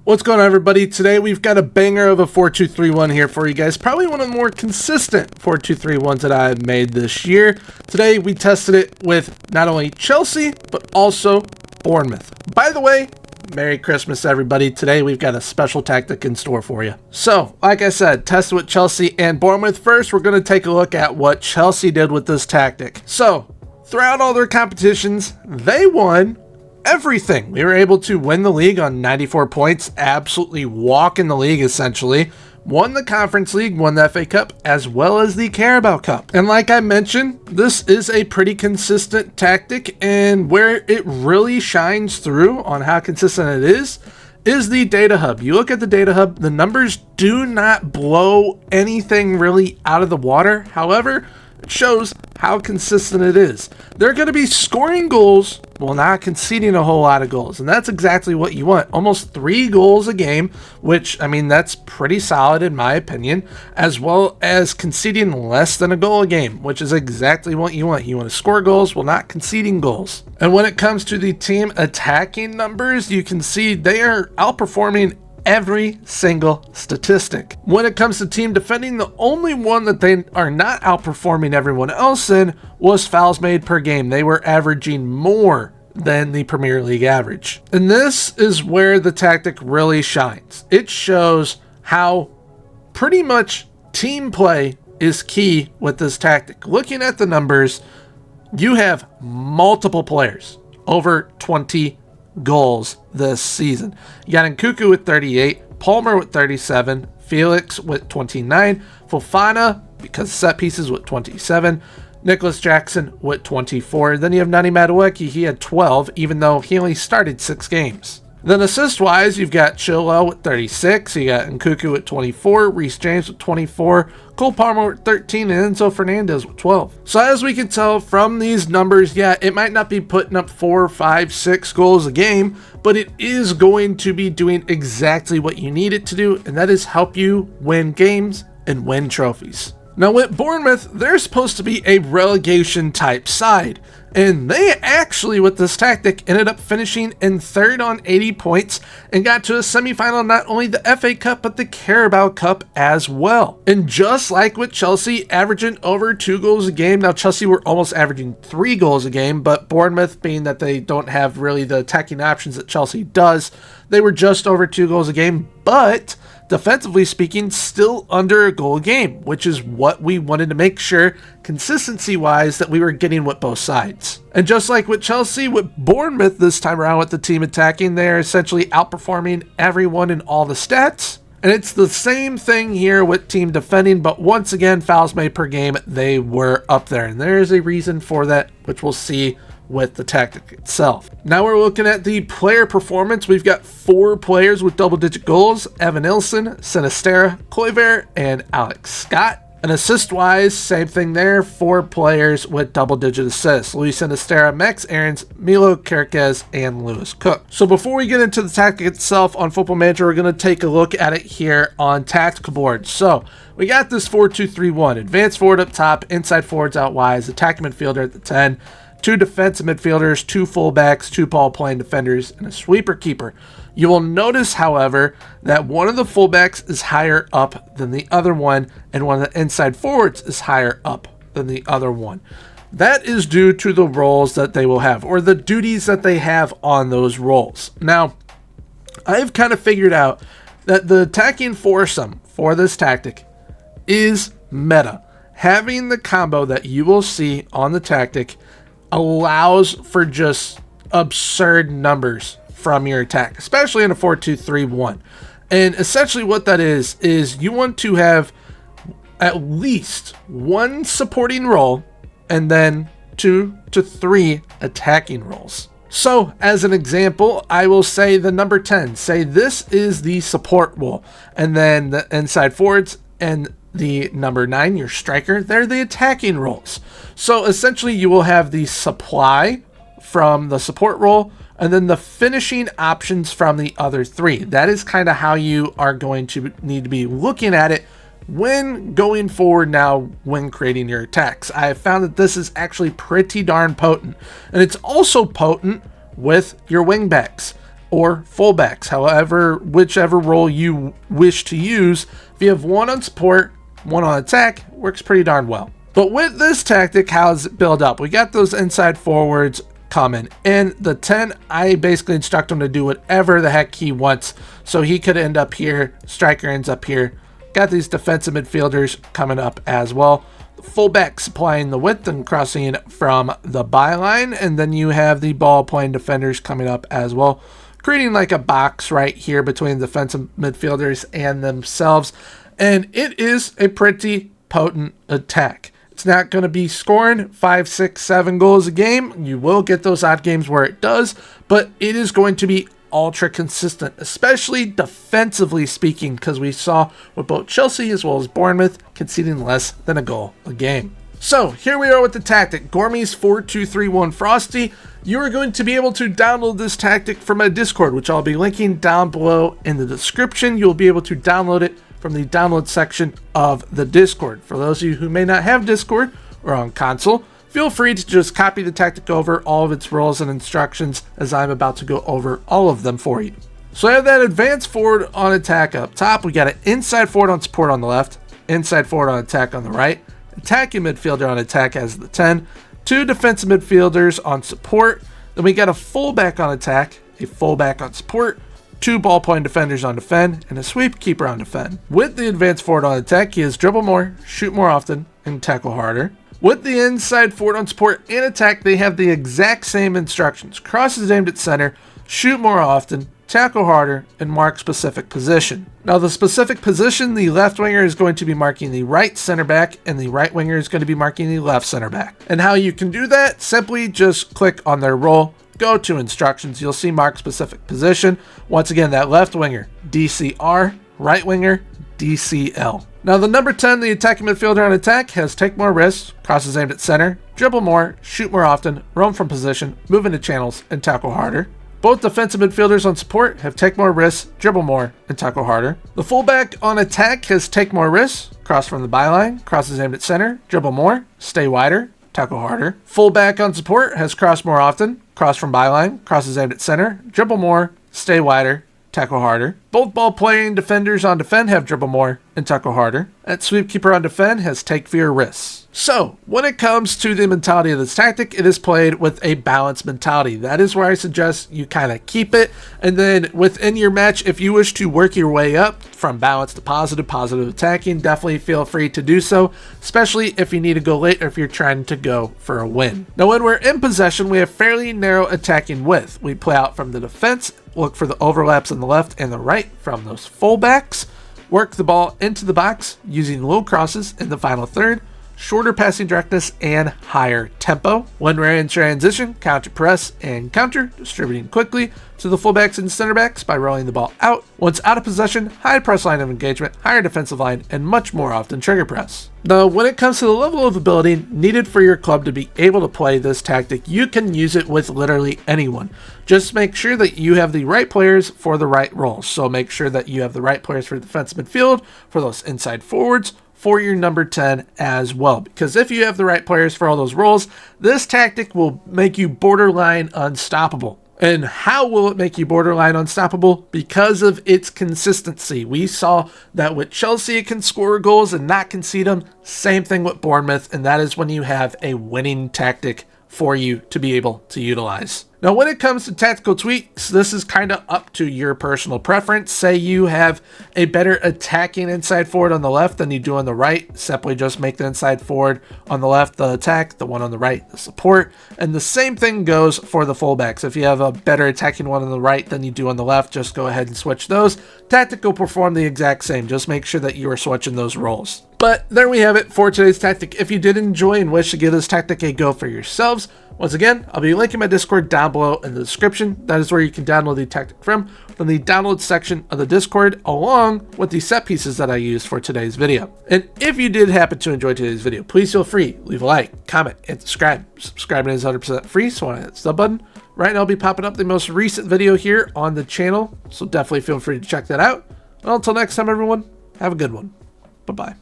What's going on, everybody? Today we've got a banger of a 4-2-3-1 here for you guys. Probably one of the more consistent 4-2-3-1s that I've made this year. Today we tested it with not only Chelsea, but also Bournemouth. By the way, Merry Christmas, everybody. Today we've got a special tactic in store for you. So, like I said, tested with Chelsea and Bournemouth. First, we're going to take a look at what Chelsea did with this tactic. So, throughout all their competitions, they won everything. We were able to win the league on 94 points, absolutely walk in the league essentially, won the Conference League, won the FA Cup, as well as the Carabao Cup. And like I mentioned, this is a pretty consistent tactic, and where it really shines through on how consistent it is the data hub. You look at the data hub, the numbers do not blow anything really out of the water. However, it shows how consistent it is. They're going to be scoring goals while not conceding a whole lot of goals. And that's exactly what you want. Almost 3 goals a game, which, I mean, that's pretty solid in my opinion, as well as conceding less than a goal a game, which is exactly what you want. You want to score goals while not conceding goals. And when it comes to the team attacking numbers, you can see they are outperforming every single statistic. When it comes to team defending, the only one that they are not outperforming everyone else in was fouls made per game. They were averaging more than the Premier League average. And this is where the tactic really shines. It shows how pretty much team play is key with this tactic. Looking at the numbers, you have multiple players over 20 goals this season. You got Nkunku with 38, Palmer with 37, Felix with 29, Fofana, because set pieces, with 27, Nicholas Jackson with 24. Then you have Nani Madueke, he had 12, even though he only started 6 games. Then assist-wise, you've got Chilwell with 36, you got Nkunku with 24, Reece James with 24, Cole Palmer with 13, and Enzo Fernandez with 12. So as we can tell from these numbers, yeah, it might not be putting up 4, 5, 6 goals a game, but it is going to be doing exactly what you need it to do, and that is help you win games and win trophies. Now with Bournemouth, they're supposed to be a relegation type side, and they actually, with this tactic, ended up finishing in 3rd on 80 points and got to a semifinal, not only the FA Cup, but the Carabao Cup as well. And just like with Chelsea, averaging over 2 goals a game. Now Chelsea were almost averaging 3 goals a game, but Bournemouth, being that they don't have really the attacking options that Chelsea does, they were just over 2 goals a game, but defensively speaking, still under a goal a game, which is what we wanted to make sure, consistency-wise, that we were getting with both sides. And just like with Chelsea, with Bournemouth this time around with the team attacking, they're essentially outperforming everyone in all the stats. And it's the same thing here with team defending, but once again, fouls made per game, they were up there. And there is a reason for that, which we'll see with the tactic itself. Now we're looking at the player performance. We've got 4 players with double-digit goals: Evan Nilsson, Sinisterra, Kluivert, and Alex Scott. And assist-wise, same thing there, 4 players with double-digit assists: Luis Sinisterra, Max Aarons, Milo Kerkez, and Lewis Cook. So before we get into the tactic itself on Football Manager, we're going to take a look at it here on Tactical Board. So we got this 4-2-3-1, advanced forward up top, inside forwards out wide, attacking midfielder at the 10, 2 defensive midfielders, 2 fullbacks, 2 ball-playing defenders, and a sweeper keeper. You will notice, however, that one of the fullbacks is higher up than the other one, and one of the inside forwards is higher up than the other one. That is due to the roles that they will have, or the duties that they have on those roles. Now, I've kind of figured out that the attacking foursome for this tactic is meta. Having the combo that you will see on the tactic allows for just absurd numbers from your attack, especially in a 4-2-3-1. And essentially what that is you want to have at least 1 supporting role and then 2 to 3 attacking roles. So as an example, I will say the number 10, say this is the support role, and then the inside forwards and the number 9, your striker, they're the attacking roles. So essentially you will have the supply from the support role and then the finishing options from the other 3. That is kind of how you are going to need to be looking at it when going forward now when creating your attacks. I have found that this is actually pretty darn potent, and it's also potent with your wingbacks. or fullbacks, whichever role you wish to use. If you have one on support, one on attack, works pretty darn well. But with this tactic, how does it build up? We got those inside forwards coming in. The 10, I basically instruct him to do whatever the heck he wants. So he could end up here, striker ends up here. Got these defensive midfielders coming up as well. The fullback supplying the width and crossing from the byline. And then you have the ball playing defenders coming up as well, creating like a box right here between the defensive midfielders and themselves. And it is a pretty potent attack. It's not going to be scoring 5, 6, 7 goals a game. You will get those odd games where it does, but it is going to be ultra consistent, especially defensively speaking, because we saw with both Chelsea as well as Bournemouth conceding less than a goal a game. So here we are with the tactic, Gormy's 4-2-3-1 Frosty. You are going to be able to download this tactic from my Discord, which I'll be linking down below in the description. You'll be able to download it from the download section of the Discord. For those of you who may not have Discord or on console, feel free to just copy the tactic over all of its rules and instructions, as I'm about to go over all of them for you. So I have that advanced forward on attack up top. We got an inside forward on support on the left, inside forward on attack on the right, attacking midfielder on attack as the 10, 2 defensive midfielders on support. Then we got a fullback on attack, a fullback on support, 2 ball playing defenders on defend, and a sweep keeper on defend. With the advanced forward on attack, he has dribble more, shoot more often, and tackle harder. With the inside forward on support and attack, they have the exact same instructions. Crosses aimed at center, shoot more often, tackle harder, and mark specific position. Now the specific position, the left winger is going to be marking the right center back, and the right winger is going to be marking the left center back. And how you can do that, simply just click on their role, go to instructions, you'll see mark specific position. Once again, that left winger, DCR, right winger, DCL. Now the number 10, the attacking midfielder on attack, has take more risks, crosses aimed at center, dribble more, shoot more often, roam from position, move into channels, and tackle harder. Both defensive midfielders on support have take more risks, dribble more, and tackle harder. The fullback on attack has take more risks, cross from the byline, crosses aimed at center, dribble more, stay wider, tackle harder. Fullback on support has cross more often, cross from byline, crosses aimed at center, dribble more, stay wider, tackle harder. Both ball playing defenders on defend have dribble more and tackle harder. That sweep keeper on defend has take fewer risks. So when it comes to the mentality of this tactic, it is played with a balanced mentality. That is where I suggest you kind of keep it. And then within your match, if you wish to work your way up from balance to positive attacking, definitely feel free to do so, especially if you need to go late or if you're trying to go for a win. Now when we're in possession, we have fairly narrow attacking width. We play out from the defense, look for the overlaps on the left and the right from those fullbacks, work the ball into the box using low crosses in the final third, shorter passing directness, and higher tempo. When we're in transition, counter press and counter, distributing quickly to the fullbacks and center backs by rolling the ball out. Once out of possession, high press line of engagement, higher defensive line, and much more often trigger press. Now, when it comes to the level of ability needed for your club to be able to play this tactic, you can use it with literally anyone. Just make sure that you have the right players for the right roles. So make sure that you have the right players for defensive midfield, for those inside forwards, for your number 10 as well. Because if you have the right players for all those roles, this tactic will make you borderline unstoppable. And how will it make you borderline unstoppable? Because of its consistency. We saw that with Chelsea, it can score goals and not concede them. Same thing with Bournemouth, and that is when you have a winning tactic for you to be able to utilize. Now, when it comes to tactical tweaks, this is kind of up to your personal preference. Say you have a better attacking inside forward on the left than you do on the right. Simply just make the inside forward on the left the attack, the one on the right the support. And the same thing goes for the fullbacks. If you have a better attacking one on the right than you do on the left, just go ahead and switch those. Tactic will perform the exact same. Just make sure that you are switching those roles. But there we have it for today's tactic. If you did enjoy and wish to give this tactic a go for yourselves, once again, I'll be linking my Discord down below in the description. That is where you can download the tactic from the download section of the Discord, along with the set pieces that I used for today's video. And if you did happen to enjoy today's video, please feel free, leave a like, comment, and subscribe. Subscribing is 100% free, so hit that sub button. Right now I'll be popping up the most recent video here on the channel, so definitely feel free to check that out. Well, until next time, everyone, have a good one. Bye-bye.